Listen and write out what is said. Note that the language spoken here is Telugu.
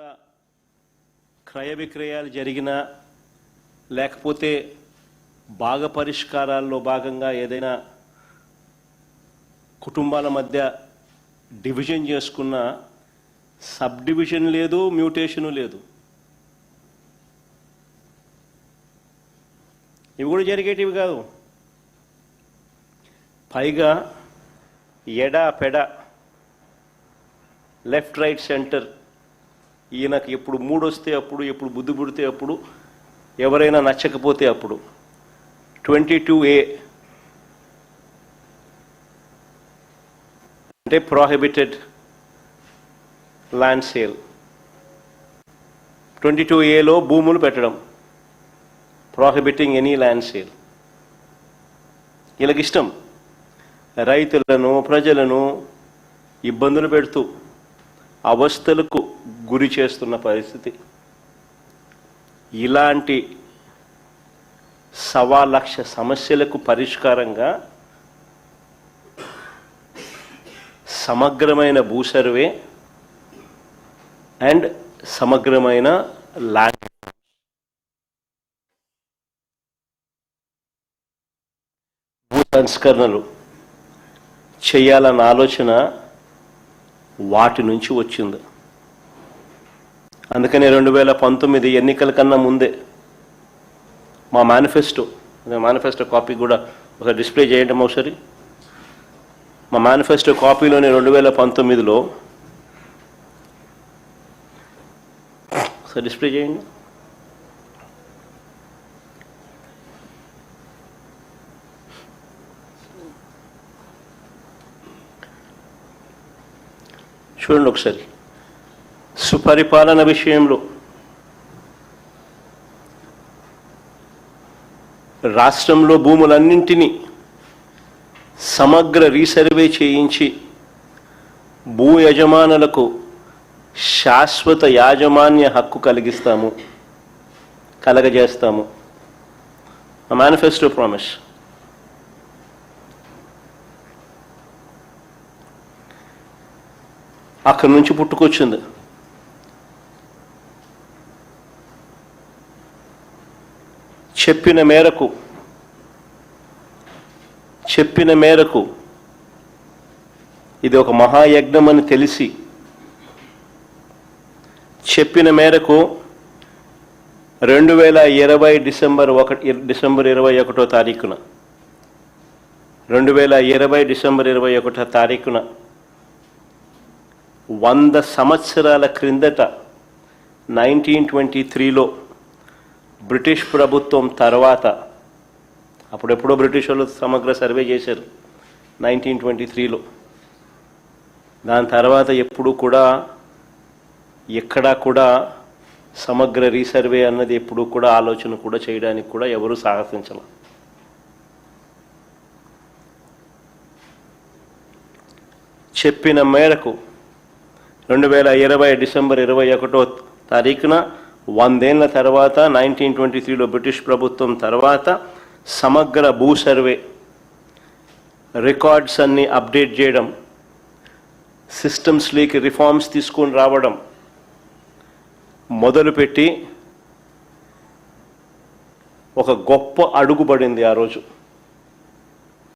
కూడా క్రయ విక్రయాలు జరిగినా లేకపోతే భాగ పరిష్కారాల్లో భాగంగా ఏదైనా కుటుంబాల మధ్య డివిజన్ చేసుకున్న సబ్ డివిజన్ లేదు, మ్యూటేషను లేదు. ఇవి కూడా జరిగేటివి కాదు. పైగా ఎడా పెడ లెఫ్ట్ రైట్ సెంటర్ ఈయనకు ఎప్పుడు మూడొస్తే అప్పుడు, ఎప్పుడు బుద్ధి పుడితే అప్పుడు, ఎవరైనా నచ్చకపోతే అప్పుడు 22A అంటే ప్రోహిబిటెడ్ ల్యాండ్ సేల్. 22Aలో భూములు పెట్టడం, ప్రోహిబిటింగ్ ఎనీ ల్యాండ్ సేల్. వీళ్ళకి ఇష్టం రైతులను ప్రజలను ఇబ్బందులు పెడుతూ అవస్థలకు గురి చేస్తున్న పరిస్థితి. ఇలాంటి 1,00,000 సమస్యలకు పరిష్కారంగా సమగ్రమైన భూ సర్వే అండ్ సమగ్రమైన ల్యాండ్ భూ సంస్కరణలు చేయాలన్న ఆలోచన వాటి నుంచి వచ్చింది. అందుకనే 2019 ఎన్నికల కన్నా ముందే మా మేనిఫెస్టో కాపీ కూడా ఒక డిస్ప్లే చేయండి ఒకసారి. మా మేనిఫెస్టో కాపీలోనే 2019లో ఒకసారి డిస్ప్లే చేయండి. చూడండి ఒకసారి. సుపరిపాలన విషయంలో రాష్ట్రంలో భూములన్నింటినీ సమగ్ర రీసర్వే చేయించి భూ యజమానులకు శాశ్వత యాజమాన్య హక్కు కలగజేస్తాము. Manifesto promise. అక్కడి నుంచి పుట్టుకొచ్చింది. చెప్పిన మేరకు ఇది ఒక మహాయజ్ఞం అని తెలిసి చెప్పిన మేరకు 2020 డిసెంబర్ 21వ తారీఖున 100 సంవత్సరాల క్రిందట 1923లో బ్రిటిష్ ప్రభుత్వం తర్వాత, అప్పుడెప్పుడో బ్రిటిష్ వాళ్ళు సమగ్ర సర్వే చేశారు 1923లో. దాని తర్వాత ఎప్పుడు కూడా ఎక్కడా కూడా సమగ్ర రీసర్వే అన్నది ఎప్పుడు కూడా ఆలోచన కూడా చేయడానికి కూడా ఎవరు సాహసించలేదు. చెప్పిన మేరకు 2020 డిసెంబర్ 21వ తారీఖున 100 ఏళ్ల తర్వాత 1923లో బ్రిటిష్ ప్రభుత్వం తర్వాత సమగ్ర భూ సర్వే రికార్డ్స్ అన్ని అప్డేట్ చేయడం, సిస్టమ్స్లోకి రిఫార్మ్స్ తీసుకొని రావడం మొదలుపెట్టి ఒక గొప్ప అడుగుబడింది ఆ రోజు.